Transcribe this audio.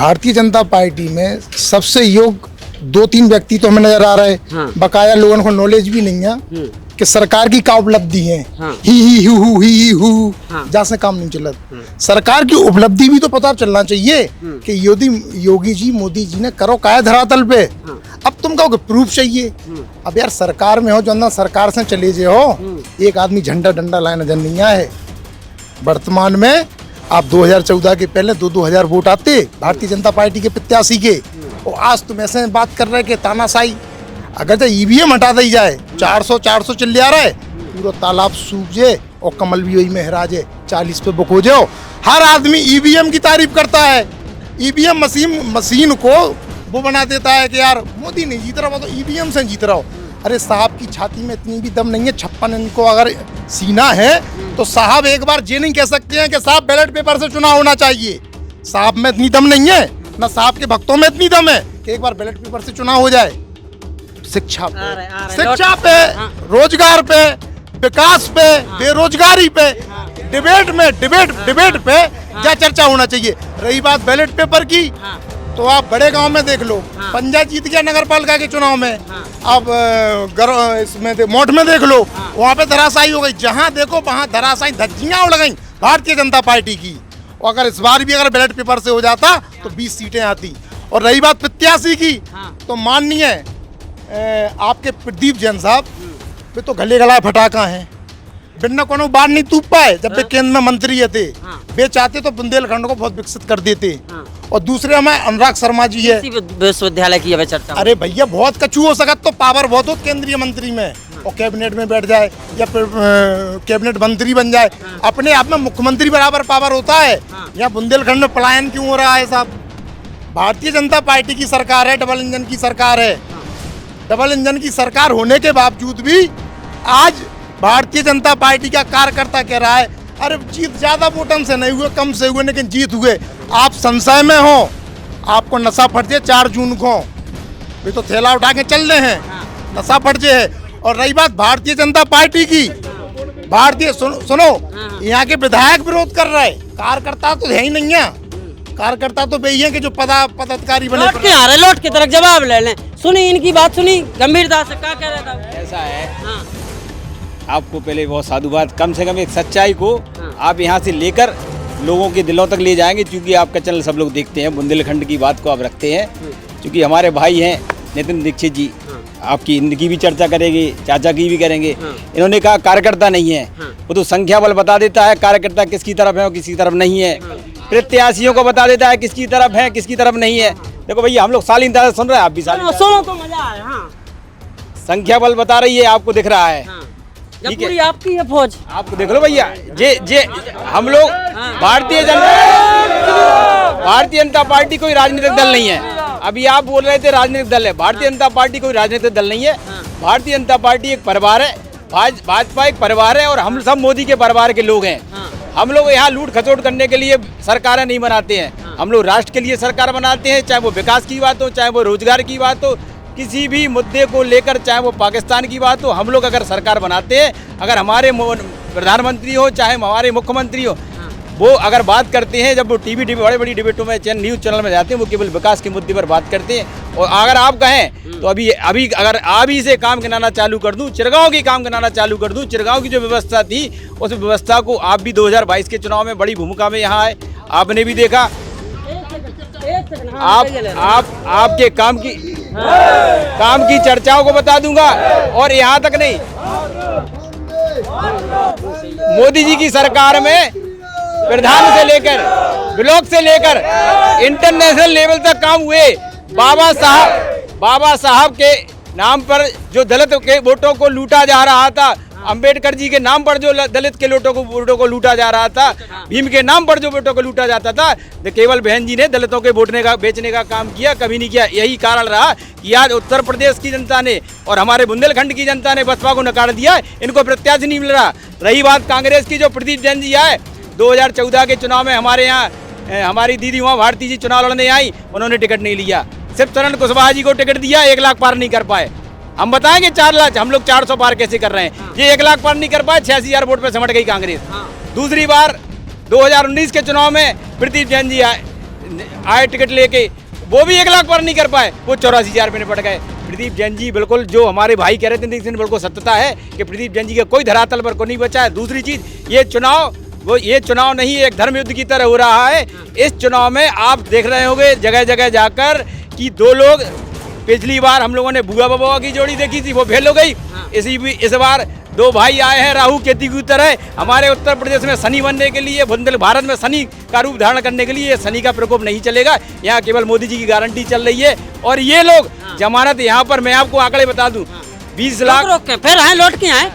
Bharatiya Janata party में सबसे योग्य 2-3 व्यक्ति तो हमें नजर आ रहे हैं। हाँ। बकाया लोगों को नॉलेज भी नहीं है कि सरकार की क्या उपलब्धि है। हाँ। ही हु हाँ। जैसे काम नहीं चलत। सरकार की उपलब्धि भी तो पता चलना चाहिए कि योगी जी मोदी जी ने करो क्या धरातल पे। अब तुम कहो प्रूफ चाहिए। अब यार सरकार में हो जो अंदर सरकार से चले जे हो, एक आदमी झंडा डंडा लाए नजर नहीं है। वर्तमान में आप 2014 के पहले 2-2 हजार वोट आते भारतीय जनता पार्टी के प्रत्याशी के, और आज तुम ऐसे बात कर रहे कि तानाशाही। अगर तो ईवीएम हटा दी जाए 400 चिल्ला रहा है, पूरा तालाब सूख जाए और कमल भी वही में हरा जाए, 40 पे बुक हो जाओ। हर आदमी ईवीएम की तारीफ करता है। ईवीएम मशीन को वो बना देता है कि यार मोदी नहीं जीत रहा, वो तो ईवीएम से जीत रहा हो। अरे साहब की छाती में इतनी भी दम नहीं है, 56 इनको अगर सीना है तो साहब एक बार ये नहीं कह सकते हैं कि साहब बैलेट पेपर से चुनाव होना चाहिए। साहब में इतनी दम नहीं है, ना साहब के भक्तों में इतनी दम है कि एक बार बैलेट पेपर से चुनाव हो जाए। शिक्षा पे, रोजगार पे, विकास पे, बेरोजगारी पे, डिबेट पे क्या चर्चा होना चाहिए। रही बात बैलेट पेपर की, तो आप बड़े गांव में देख लो, पंजा जीत गया नगर पालिका के चुनाव में। अब इसमें मोट में देख लो, वहाँ पे धराशायी हो गई। जहाँ देखो वहाँ धराशायी धज्जियाँ उड़ गई भारतीय जनता पार्टी की। और अगर इस बार भी अगर बैलेट पेपर से हो जाता तो 20 सीटें आती। और रही बात प्रत्याशी की, तो माननीय आपके प्रदीप जैन साहब वे तो गले गलाए फटाका हैं, बिना कोनो बार नहीं तूप पाए। जब वे केंद्र में मंत्री थे, वे चाहते तो बुंदेलखंड को बहुत विकसित कर देते। और दूसरे हमें अनुराग शर्मा जी है, विश्वविद्यालय की अब चर्चा। अरे भैया बहुत कछु हो सकता, तो पावर बहुत हो केंद्रीय मंत्री में, और कैबिनेट में बैठ जाए या कैबिनेट मंत्री बन जाए, अपने आप में मुख्यमंत्री बराबर पावर होता है। या बुंदेलखंड में पलायन क्यों हो रहा है साहब? भारतीय जनता पार्टी की सरकार है, डबल इंजन की सरकार है। डबल इंजन की सरकार होने के बावजूद भी आज भारतीय जनता पार्टी का कार्यकर्ता कह रहा है अरे जीत ज्यादा वोटन से नहीं हुए, कम से हुए, लेकिन जीत हुए। आप संशय में हो, आपको नशा फट जाए 4 जून को, वे तो थैला उठा के चल रहे हैं, नशा फट जाए। और रही बात भारतीय जनता पार्टी की, सुनो यहाँ के विधायक विरोध कर रहे, कार्यकर्ता तो है ही नहीं है। कार्यकर्ता तो वही है कि जो पदाधिकारी बने। लौट के तरफ जवाब ले लें। सुनी इनकी बात, सुनी गंभीरता से क्या कह रहा था। ऐसा है, आपको पहले बहुत साधुवाद, कम से कम एक सच्चाई को आप यहाँ से लेकर लोगों के दिलों तक ले जाएंगे, क्योंकि आपका चैनल सब लोग देखते हैं। बुंदेलखंड की बात को आप रखते हैं, क्योंकि हमारे भाई हैं नितिन दीक्षित जी, आपकी इनकी भी चर्चा करेंगे, चाचा की भी करेंगे। इन्होंने कहा कार्यकर्ता नहीं है, वो तो संख्या बल बता देता है कार्यकर्ता किसकी तरफ है और किसकी तरफ नहीं है। प्रत्याशियों को बता देता है किसकी तरफ है किसकी तरफ नहीं है। देखो भैया, हम लोग सालीन तरह सुन रहे हैं, आप भी सालीन सुनो तो मजा आए। संख्या बल बता रही है, आपको दिख रहा है। ठीक है, आपकी है फौज, आपको देख लो भैया। जे हम लोग भारतीय जनता पार्टी कोई राजनीतिक दल नहीं है। अभी आप बोल रहे थे राजनीतिक दल है, भारतीय जनता पार्टी कोई राजनीतिक दल नहीं है। भारतीय जनता पार्टी एक परिवार है, भाजपा एक परिवार है, और हम सब मोदी के परिवार के लोग हैं। हम लोग यहाँ लूट खसोट करने के लिए सरकारें नहीं बनाते हैं, हम लोग राष्ट्र के लिए सरकार बनाते हैं। चाहे वो विकास की बात हो, चाहे वो रोजगार की बात हो, किसी भी मुद्दे को लेकर, चाहे वो पाकिस्तान की बात हो, हम लोग अगर सरकार बनाते हैं, अगर हमारे प्रधानमंत्री हो चाहे हमारे मुख्यमंत्री हो, वो अगर बात करते हैं, जब वो टीवी बड़ी बड़ी डिबेटों में न्यूज़ चैनल में जाते हैं, वो केवल विकास के मुद्दे पर बात करते हैं। और अगर आप कहें तो अभी अगर अभी से काम गिनाना चालू कर दूं, चिरगांव की काम गिनाना चालू कर दूं, चिरगांव की जो व्यवस्था थी, उस व्यवस्था को आप भी 2022 के चुनाव में बड़ी भूमिका में यहाँ आए, आपने भी देखा। आपके काम की चर्चाओं को बता दूंगा। और यहाँ तक नहीं, मोदी जी की सरकार में प्रधान से लेकर ब्लॉक से लेकर इंटरनेशनल लेवल तक काम हुए। बाबा साहब के नाम पर जो दलित के वोटों को लूटा जा रहा था, अंबेडकर जी के नाम पर जो दलित के वोटों को लूटा जा रहा था, भीम के नाम पर जो वोटों को लूटा जाता था, केवल बहन जी ने दलितों के बेचने का काम किया, कभी नहीं किया। यही कारण रहा कि आज उत्तर प्रदेश की जनता ने और हमारे बुंदेलखंड की जनता ने बसपा को नकार दिया, इनको प्रत्याशी नहीं मिल रहा। रही बात कांग्रेस की, जो प्रदीप जैन जी आए 2014 के चुनाव में, हमारे यहाँ हमारी दीदी उमा भारती जी चुनाव लड़ने आई, उन्होंने टिकट नहीं लिया। सिर्फ चरण कुशवाहा जी को टिकट दिया, 1 लाख पार नहीं कर पाए। हम बताएंगे 4 लाख, हम लोग 400 पार कैसे कर रहे हैं। ये 1 लाख पार नहीं कर पाए, 86,000 वोट पे सिमट गई कांग्रेस। दूसरी बार 2019 के चुनाव में प्रदीप जैन जी आए टिकट लेके, वो भी 1 लाख पर नहीं कर पाए, वो 84,000 में निपट गए। प्रदीप जैन जी बिल्कुल जो हमारे भाई कह रहे थे बिल्कुल सत्यता है कि प्रदीप जैन जी का कोई धरातल पर को नहीं बचा है। दूसरी चीज, ये चुनाव नहीं एक धर्म युद्ध की तरह हो रहा है। इस चुनाव में आप देख रहे होंगे जगह जगह जाकर कि 2 लोग, पिछली बार हम लोगों ने बुआ बाबा की जोड़ी देखी थी, वो फेल हो गई। इस बार 2 भाई आए हैं राहु केतु की तरह हमारे उत्तर प्रदेश में शनि बनने के लिए, भारत में शनि का रूप धारण करने के लिए। शनि का प्रकोप नहीं चलेगा, यहाँ केवल मोदी जी की गारंटी चल रही है। और ये लोग जमानत यहाँ पर मैं आपको आंकड़े बता दूं, 20 लाख रोक के फिर आए, लौट के आए।